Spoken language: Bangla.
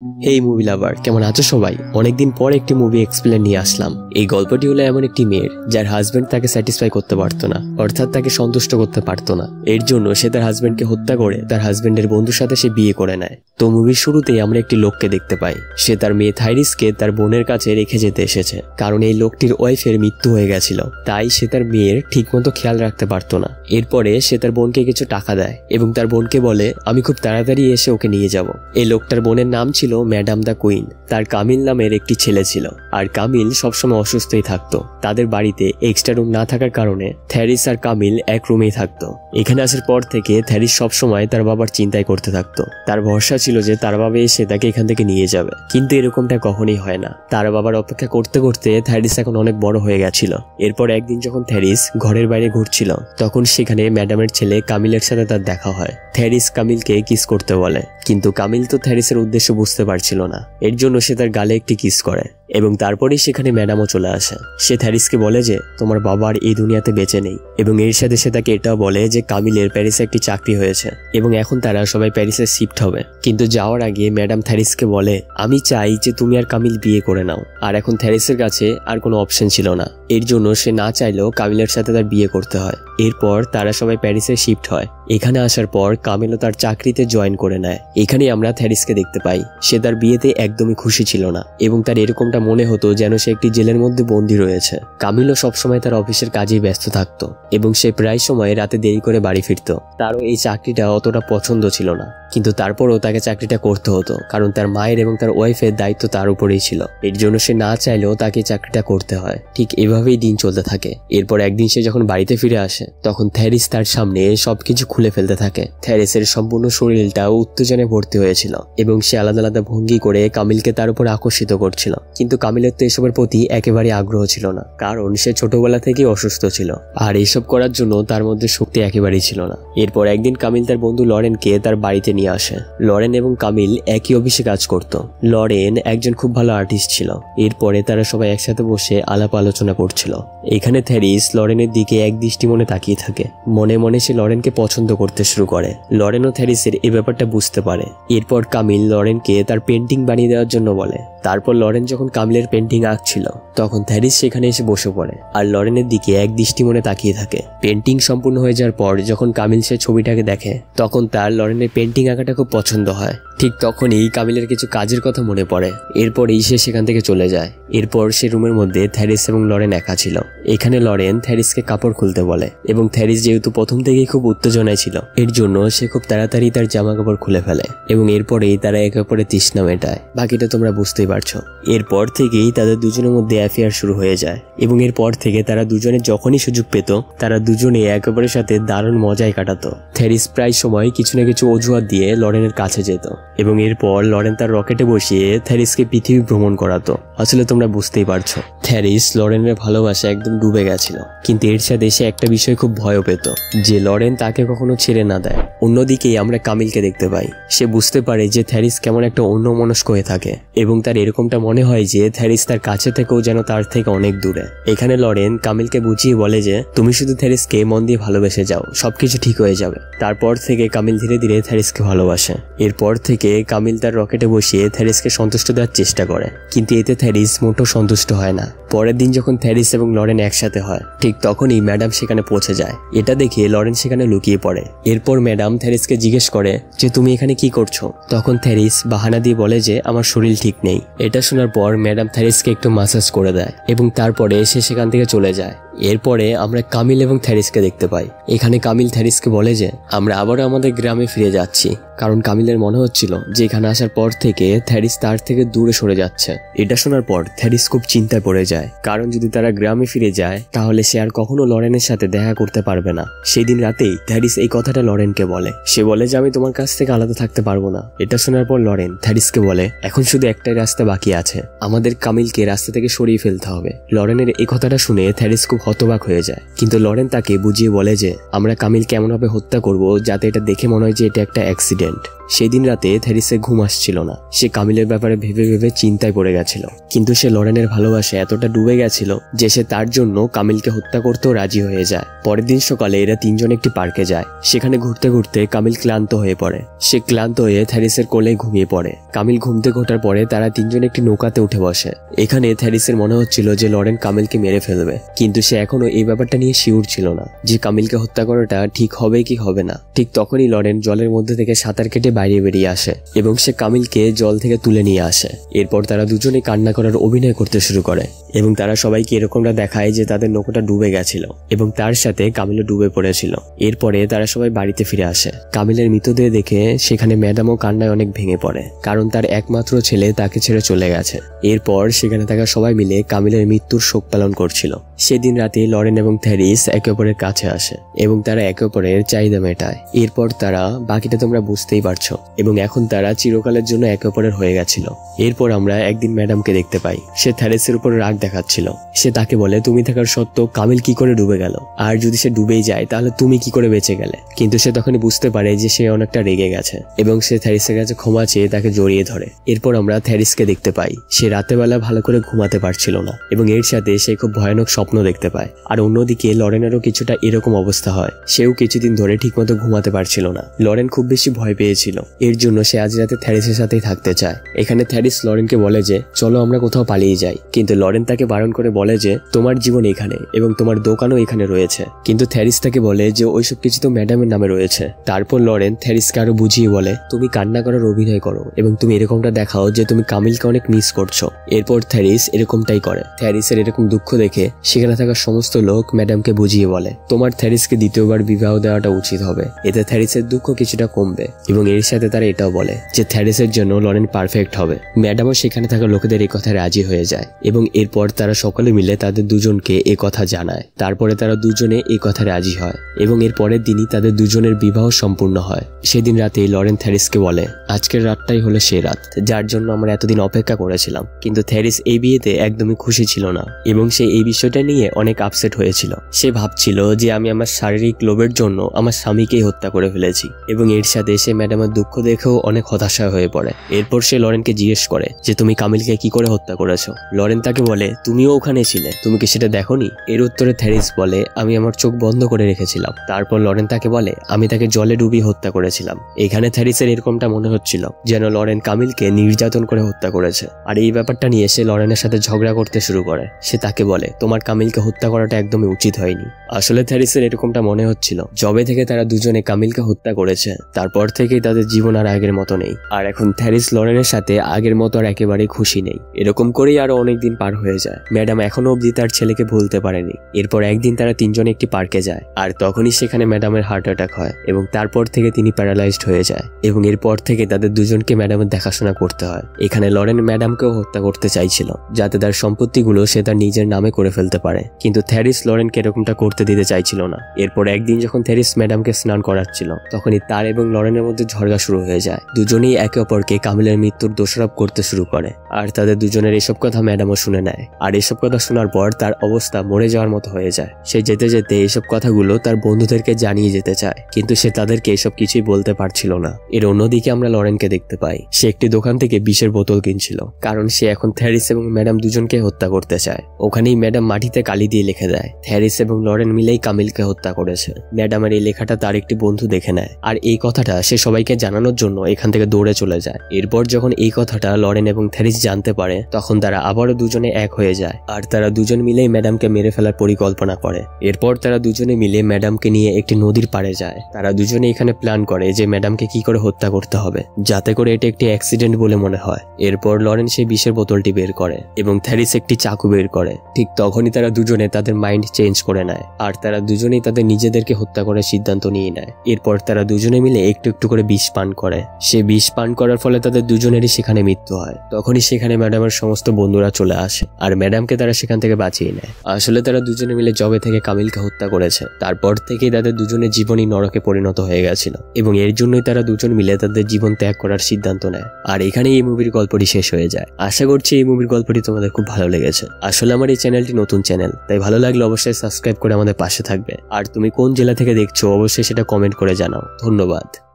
হেই মুভি লাভার, কেমন আছো সবাই? অনেকদিন পর একটি মুভি এক্সপ্লেন নিয়ে আসলাম। এই গল্পটি হলো এমন একটি মেয়ের যার হাজবেন্ড তাকে স্যাটিসফাই করতে পারতো না, অর্থাৎ তাকে সন্তুষ্ট করতে পারতো না। এর জন্য সে তার হাজবেন্ডকে হত্যা করে তার হাজবেন্ডের বন্ধুর সাথে সে বিয়ে করে নেয়। তো মুভির শুরুতেই আমরা একটি লোককে দেখতে পাই। সে তার মেয়ে থাইরিসকে তার বোনের কাছে রেখে যেতে এসেছে, কারণ এই লোকটির ওয়াইফের মৃত্যু হয়ে গেছিল, তাই সে তার মেয়ের ঠিকমতো খেয়াল রাখতে পারতো না। এরপরে সে তার বোনকে কিছু টাকা দেয় এবং তার বোনকে বলে, আমি খুব তাড়াতাড়ি এসে ওকে নিয়ে যাব। এই লোকটার বোনের নাম ছিল ম্যাডাম দা কুইন। তার কামিল নামের একটি ছেলে ছিল, আর কামিল সবসময় অসুস্থই থাকতো। তাদের বাড়িতে এক্সট্রা রুম না থাকার কারণে থ্যারিস আর কামিল এক রুমেই থাকতো। এখানে আসার পর থেকে থ্যারিস সবসময় তার বাবার চিন্তায় করতে থাকতো। তার ভরসা ছিল যে তার বাবা এসে তাকে এখান থেকে নিয়ে যাবে, কিন্তু এরকমটা কখনোই হয় না। তার বাবার অপেক্ষা করতে করতে থ্যারিস এখন অনেক বড় হয়ে গেছিল। এরপর একদিন যখন থ্যারিস ঘরের বাইরে ঘুরছিল, তখন সেখানে ম্যাডামের ছেলে কামিলের সাথে তার দেখা হয়। থ্যারিস কামিলকে কিস করতে বলে, কিন্তু কামিল তো থ্যারিসের উদ্দেশ্য বুঝতে পারছিল না। এর জন্য সে তার গালে একটি কিস করে এবং তারপরেই সেখানে ম্যাডামও চলে আসে। সে থ্যারিসকে বলে যে তোমার বাবা আর এই দুনিয়াতে বেঁচে নেই, এবং এর সাথে সে তাকে এটাও বলে যে কামিলের প্যারিসে একটি চাকরি হয়েছে এবং এখন তারা সবাই প্যারিসে শিফট হবে। কিন্তু যাওয়ার আগে ম্যাডাম থ্যারিসকে বলে, আমি চাই যে তুমি আর কামিল বিয়ে করে নাও। আর এখন থ্যারিসের কাছে আর কোনো অপশন ছিল না, এর জন্য সে না চাইলেও কামিলের সাথে তার বিয়ে করতে হয়। এরপর তারা সবাই প্যারিসে শিফট হয়। এখানে আসার পর কামিলও তার চাকরিতে জয়েন করে নেয়। এখানে আমরা থ্যারিসকে দেখতে পাই। সে তার বিয়েতে একদমই খুশি ছিল না এবং তার এরকমটা মনে হতো যেন সে একটি জেলের মধ্যে বন্দী রয়েছে। কামিলও সবসময় তার অফিসের কাজেই ব্যস্ত থাকতো এবং সে প্রায় সময় রাতে দেরি করে বাড়ি ফিরত। তারও এই চাকরিটা অতটা পছন্দ ছিল না, কিন্তু তারপরও তাকে চাকরিটা করতে হতো, কারণ তার মায়ের এবং তার ওয়াইফের দায়িত্ব তার উপরেই ছিল। এর জন্য সে না চাইলেও তাকে চাকরিটা করতে হয়। ঠিক এভাবেই দিন চলতে থাকে। এরপর একদিন সে যখন বাড়িতে ফিরে আসে, তখন থ্যারিস তার সামনে সবকিছু খুলে ফেলতে থাকে। থ্যারিসের সম্পূর্ণ শরীরটা উত্তেজনায় ভর্তি হয়েছিল এবং সে আলাদা আলাদা ভঙ্গি করে কামিলকে তার উপর আকর্ষিত করছিল। কিন্তু কামিলের তো এসবের প্রতি একেবারেই আগ্রহ ছিল না, কারণ সে ছোটবেলা থেকেই অসুস্থ ছিল, আর এসব করার জন্য তার মধ্যে শক্তি একেবারেই ছিল না। এরপর একদিন কামিল তার বন্ধু লরেনকে তার বাড়িতে নিয়ে আসে। লরেন এবং কামিল একই অফিসে কাজ করত। লরেন একজন খুব ভালো আর্টিস্ট ছিল। এরপরে তারা সবাই একসাথে বসে আলাপ আলোচনা করছিল। এখানে থ্যারিস লরেনের দিকে এক দৃষ্টি মনে তাকিয়ে থাকে। মনে মনে সে লরেনকে পছন্দ করতে শুরু করে। লরেন ও থ্যারিসের এই ব্যাপারটা বুঝতে পারে। এরপর কামিল লরেনকে তার পেন্টিং বানিয়ে দেওয়ার জন্য বলে। তারপর লরেন যখন কামিলের পেন্টিং আঁকছিল, তখন থ্যারিস সেখানে এসে বসে পড়ে আর লরেনের দিকে এক দৃষ্টি মনে তাকিয়ে থাকে। পেন্টিং সম্পূর্ণ হয়ে যাওয়ার পর যখন কামিল সে ছবিটাকে দেখে, তখন তার লরেনের পেন্টিং আঁকাটা খুব পছন্দ হয়। ঠিক তখনই কামিলের কিছু কাজের কথা মনে পড়ে। এরপরেই সে সেখান থেকে চলে যায়। এরপর সে রুমের মধ্যে থ্যারিস এবং লরেন একা ছিল। এখানে লরেন থ্যারিসকে কাপড় খুলতে বলে এবং থ্যারিস যেহেতু প্রথম থেকেই খুব উত্তেজনায় ছিল, এর জন্য সে খুব তাড়াতাড়ি তার জামা কাপড় খুলে ফেলে এবং এরপরেই তারা একে অপরের তৃষ্ণা মেটায়। বাকিটা তোমরা বুঝতেই পারছো। এরপর থেকেই তাদের দুজনের মধ্যে অ্যাফেয়ার শুরু হয়ে যায় এবং এরপর থেকে তারা দুজনে যখনই সুযোগ পেত, তারা দুজনে একে অপরের সাথে দারুণ মজায় কাটাতো। থ্যারিস প্রায় সময় কিছু না কিছু অজুহাত দিয়ে লরেনের কাছে যেত এবং এরপর লরেন তার রকেটে বসিয়ে থ্যারিসকে পৃথিবী ভ্রমণ করাতো। আসলে তোমরা বুঝতেই পারছো, থ্যারিস লরেনের ভালোবাসা একদম ডুবে গেছিল, কিন্তু এর সাথে সে একটা বিষয় খুব ভয়ও পেত, যে লরেন তাকে কখনো ছেড়ে না দেয়। অন্যদিকেই আমরা কামিলকে দেখতে পাই। সে বুঝতে পারে যে থ্যারিস কেমন একটা অন্যমনস্ক হয়ে থাকে এবং তার এরকমটা মনে হয় যে থ্যারিস তার কাছে থেকেও যেন তার থেকে অনেক দূরে। এখানে লরেন কামিলকে বুঝিয়ে বলে যে তুমি শুধু থ্যারিসকে মন দিয়ে ভালোবেসে যাও, সবকিছু ঠিক হয়ে যাবে। তারপর থেকে কামিল ধীরে ধীরে থ্যারিসকে ভালোবাসে। এরপর থেকে কামিল তার রকেটে বসিয়ে থ্যারিসকে সন্তুষ্ট দেওয়ার চেষ্টা করে, কিন্তু এতে থ্যারিস মোটেও সন্তুষ্ট হয় না। পরের দিন যখন থ্যারিস এবং লরেন একসাথে হয়, ঠিক তখনই ম্যাডাম সেখানে পৌঁছে যায়। এটা দেখে লরেন সেখানে লুকিয়ে পড়ে। এরপর ম্যাডাম থ্যারিসকে জিজ্ঞেস করে যে তুমি এখানে কি করছো। তখন থ্যারিস বাহানা দিয়ে বলে যে আমার শরীর ঠিক নেই। এটা শোনার পর ম্যাডাম থ্যারিসকে একটু মাসাজ করে দেয় এবং তারপরে সে সেখান থেকে চলে যায়। এরপরে আমরা কামিল এবং থ্যারিসকে দেখতে পাই। এখানে কামিল থ্যারিসকে বলে যে আমরা আবারও আমাদের গ্রামে ফিরে যাচ্ছি, কারণ কামিলের মনে হচ্ছিল যে এখানে আসার পর থেকে থ্যারিস তার থেকে দূরে সরে যাচ্ছে। এটা শোনার পর থ্যারিস খুব চিন্তায় পড়ে যায়, কারণ যদি তারা গ্রামে ফিরে যায় তাহলে সে আর কখনো লরেনের সাথে দেখা করতে পারবে না। সেই দিন রাতেই থ্যারিস এই কথাটা লরেনকে বলে। সে বলে যে আমি তোমার কাছ থেকে আলাদা থাকতে পারবো না। এটা শোনার পর লরেন থ্যারিসকে বলে এখন শুধু একটাই রাস্তা বাকি আছে, আমাদের কামিলকে রাস্তা থেকে সরিয়ে ফেলতে হবে। লরেনের এই কথাটা শুনে থ্যারিস খুব হতবাক হয়ে যায়, কিন্তু লরেন তাকে বুঝিয়ে বলে যে আমরা কামিলকে এমনভাবে হত্যা করব যাতে এটা দেখে মনে হয় যে এটা একটা অ্যাক্সিডেন্ট। সেদিন রাতে থ্যারিসের ঘুম আসছিল না। সে কামিলের ব্যাপারে ভেবে ভেবে চিন্তায় পড়ে গেছিল, কিন্তু সে লরেনের ভালোবাসা এতটা ডুবে গেছিল যে সে তার জন্য কামিলকে হত্যা করতেও রাজি হয়ে যায়। পরের দিন সকালে এরা তিনজন একটি পার্কে যায়। সেখানে ঘুরতে ঘুরতে কামিল ক্লান্ত হয়ে পড়ে। সে ক্লান্ত হয়ে থ্যারিসের কোলে ঘুমিয়ে পড়ে। কামিল ঘুম থেকে ওঠার পরে তারা তিনজন একটি নৌকাতে উঠে বসে। এখানে থ্যারিসের মনে হচ্ছিল যে লরেন কামিলকে মেরে ফেলবে, কিন্তু সে এখনো এই ব্যাপারটা নিয়ে শিওর ছিল না যে কামিলকে হত্যা করাটা ঠিক হবে কি হবে না। ঠিক তখনই লরেন জলের মধ্যে থেকে সাঁতার কেটে বাইরে বেরিয়ে আসে এবং সে কামিলকে জল থেকে তুলে নিয়ে আসে। এরপর তারা দুজনে কান্না করার অভিনয় করতে শুরু করে এবং তারা সবাইকে এরকমটা দেখায় যে তাদের নৌকাটা ডুবে গেছিল এবং তার সাথে কামিলও ডুবে পড়েছিল। এরপরে তারা সবাই বাড়িতে ফিরে আসে। কামিলের মৃতদেহ দেখে সেখানে ম্যাডামও কান্নায় অনেক ভেঙে পড়ে, কারণ তার একমাত্র ছেলে তাকে ছেড়ে চলে গেছে। এরপর সেখানে থাকা সবাই মিলে কামিলের মৃত্যুর শোক পালন করছিল। সেদিন রাতে লরেন এবং থ্যারিস একে অপরের কাছে আসে এবং তারা একে অপরের চাহিদা মেটায়। এরপর তারা বাকিটা তোমরা বুঝতেই পারছো এবং এখন তারা চিরকালের জন্য একে অপরের হয়ে গেছিল। এরপর আমরা একদিন ম্যাডামকে দেখতে পাই। সে থ্যারিসের উপর রাগ দেখাচ্ছিল। সে তাকে বলে, তুমি থাকার সত্ত্বেও কামিল কি করে ডুবে গেল, আর যদি সে ডুবেই যায় তাহলে তুমি কি করে বেঁচে গেলে। কিন্তু সে তখনই বুঝতে পারে যে সে অনেকটা রেগে গেছে এবং সে থ্যারিসের কাছে ক্ষমা চেয়ে তাকে জড়িয়ে ধরে। এরপর আমরা থ্যারিসকে দেখতে পাই। সে রাতেবেলা ভালো করে ঘুমাতে পারছিল না এবং এর সাথে সে খুব ভয়ানক স্বপ্ন দেখতে পায়। আর অন্যদিকে লরেনেরও কিছুটা এরকম অবস্থা হয়। সেও কিছুদিন ধরে ঠিকমতো ঘুমাতে পারছিল না। লরেন খুব বেশি ভয় পেয়েছিল, এর জন্য সে আজ রাতে থ্যারিসের সাথেই থাকতে চায়। এখানে থ্যারিস লরেনকে বলে যে চলো আমরা কোথাও পালিয়ে যাই, কিন্তু লরেন তাকে বারণ করে বলে যে তোমার জীবন এখানে এবং তোমার দোকানও এখানে রয়েছে। কিন্তু থ্যারিস তাকে বলে যে ওইসব কিছু তো ম্যাডামের নামে রয়েছে। তারপর লরেন থ্যারিসকে আরো বুঝিয়ে বলে তুমি কান্না করার অভিনয় করো এবং তুমি এরকমটা দেখাও যে তুমি কামিলকে অনেক মিস করছো। এরপর থ্যারিস এরকমটাই করে। থ্যারিসের এরকম দুঃখ দেখে সেখানে থাকা সমস্ত লোক ম্যাডামকে বুঝিয়ে বলে তোমার থ্যারিসকে দ্বিতীয়বার বিবাহ দেওয়াটা উচিত হবে, এতে থ্যারিসের দুঃখ কিছুটা কমবে। এবং এর সাথে তারা এটাও বলে যে থ্যারিসের জন্য লরেন পারফেক্ট হবে। ম্যাডামও সেখানে থাকা লোকেদের এই কথায় রাজি হয়ে যায় এবং এরপর তারা সকলে মিলে তাদের দুজনকে এই কথা জানায়। তারপরে তারা দুজনে এই কথা রাজি হয় এবং এর পরের দিনই তাদের দুজনের বিবাহ সম্পূর্ণ হয়। সেদিন রাতে লরেন থ্যারিসকে বলে আজকের রাতটাই হলো সেই রাত যার জন্য আমরা এতদিন অপেক্ষা করেছিলাম। কিন্তু থ্যারিস এই বিয়েতে একদমই খুশি ছিল না এবং সে এই বিষয়টা নিয়ে অনেক আপসেট হয়েছিল। সে ভাবছিল যে আমি আমার শারীরিক লোভের জন্য আমার স্বামীকেই হত্যা করে ফেলেছি এবং এর সাথে সে ম্যাডামের দুঃখ দেখেও অনেক হতাশা হয়ে পড়ে। এরপর সে লরেনকে জিজ্ঞেস করে যে তুমি কামিলকে কি করে হত্যা করেছো। লরেন তাকে বলে তুমিও ওখানে ছিলে, তুমি কি সেটা দেখোনি? এর উত্তরে থ্যারিস বলে আমি আমার চোখ বন্ধ করে রেখেছিলাম। তারপর লরেন তাকে বলে আমি তাকে জলে ডুবিয়ে হত্যা করেছিলাম। এখানে থ্যারিসের এরকমটা মনে হচ্ছিল যেন লরেন কামিলকে নির্যাতন করে হত্যা করেছে। আর এই ব্যাপারটা নিয়ে সে লরেনের সাথে ঝগড়া করতে শুরু করে। সে তাকে বলে তোমার কামিলকে হত্যা করাটা একদমই উচিত হয়নি। আসলে থ্যারিসের এরকমটা মনে হচ্ছিল জবে থেকে তারা দুজনে কামিলকে হত্যা করেছে তারপর থেকেই তাদের জীবন আর আগের মতো নেই। আর এখন থ্যারিস লরেনের সাথে আগের মতো আর একেবারেই খুশি নেই। এরকম করেই আরো অনেকদিন পার হয়ে যায়। ম্যাডাম এখনো অবধি তার ছেলেকে ভুলতে পারেনি। এরপর একদিন তারা তিনজনে একটি পার্কে যায় আর তখনই সেখানে ম্যাডামের হার্ট অ্যাটাক হয় এবং তারপর থেকে তিনি প্যারালাইজড হয়ে যায় এবং এরপর থেকে তাদের দুজনকে ম্যাডামের দেখাশোনা করতে হয়। এখানে লরেন ম্যাডামকেও হত্যা করতে চাইছিল যাতে তার সম্পত্তিগুলো সে তার নিজের নামে করে ফেলতে পারে, কিন্তু থ্যারিস লরেনকে এরকমটা করতে দিতে চাইছিল না। এরপর একদিন যখন থ্যারিস ম্যাডামকে স্নান করাচ্ছিল তখনই তার এবং লরেনের মধ্যে ঝগড়া শুরু হয়ে যায়। দুজনেই একে অপরকে কামিলের মৃত্যুর দোষারোপ করতে শুরু করে আর তাদের দুজনের এসব কথা ম্যাডামও শুনে নেয়। আর এসব কথা শোনার পর তার অবস্থা মরে যাওয়ার মতো হয়ে যায়। সে যেতে যেতে এইসব কথাগুলো তার বন্ধুদেরকে জানিয়ে যেতে চায়, কিন্তু সে তাদেরকে এসব কিছুই বলতে পারছিল না। এর অন্যদিকে আমরা লরেনকে দেখতে পাই। সে একটি দোকান থেকে বিষের বোতল কিনছিল, কারণ সে এখন থ্যারিস এবং ম্যাডাম দুজনকে হত্যা করতে চায়। ওখানেই ম্যাডাম মাটিতে কালি দিয়ে লিখে দেয় থ্যারিস এবং লরেন মিলেই কামিলকে হত্যা করেছে। ম্যাডামের এই লেখাটা তার একটি বন্ধু দেখে নেয় আর এই কথাটা সে সবাইকে জানানোর জন্য এখান থেকে দৌড়ে চলে যায়। এরপর যখন এই কথাটা লরেন এবং থ্যারিস জানতে পারে তখন তারা আবারও দুজনে এক হয়ে যায় আর তারা দুজন মিলেই ম্যাডামকে মেরে ফেলার পরিকল্পনা করে। এরপর তারা দুজনে মিলে ম্যাডামকে নিয়ে একটি নদীর পাড়ে যায়। তারা দুজনে এখানে প্ল্যান করে যে ম্যাডামকে কি করে হত্যা করতে হবে যাতে করে এটা একটি অ্যাক্সিডেন্ট বলে মনে হয়। এরপর লরেন সেই বিষের বোতলটি বের করে এবং থ্যারিস একটি চাকু বের করে। ঠিক তখনই তারা দুজনে তাদের মাইন্ড চেঞ্জ করে নেয় আর তারা দুজনেই তাদের নিজেদেরকে হত্যা করার সিদ্ধান্ত নিয়ে নেয়। এরপর তারা দুজনে মিলে একটু একটু করে বিষ পান করে। সে বিষ পান করার ফলে তাদের দুজনেরই সেখানে মৃত্যু হয়। তখনই সেখানে ম্যাডামের সমস্ত বন্ধুরা চলে আসে আর ম্যাডামকে তারা সেখান থেকে বাঁচিয়ে নেয়। আসলে তারা দুজনে মিলে জবে থেকে কামিলকে হত্যা করেছে তারপর থেকেই তাদের দুজনের জীবনই নরকে পরিণত হয়ে গেছিল এবং এর জন্যই তারা দুজন মিলে তাদের জীবন ত্যাগ করার সিদ্ধান্ত নেয়। আর এখানেই এই মুভির গল্পটি শেষ হয়ে যায়। আশা করছি এই মুভির গল্পটি তোমাদের খুব ভালো লেগেছে। আসলে আমার এই চ্যানেলটি নতুন চ্যানেল, তাই ভালো লাগলে অবশ্যই সাবস্ক্রাইব করে আমাদের পাশে থাকবে। আর তুমি কোন জেলা থেকে দেখছো অবশ্যই সেটা কমেন্ট করে জানাও। ধন্যবাদ।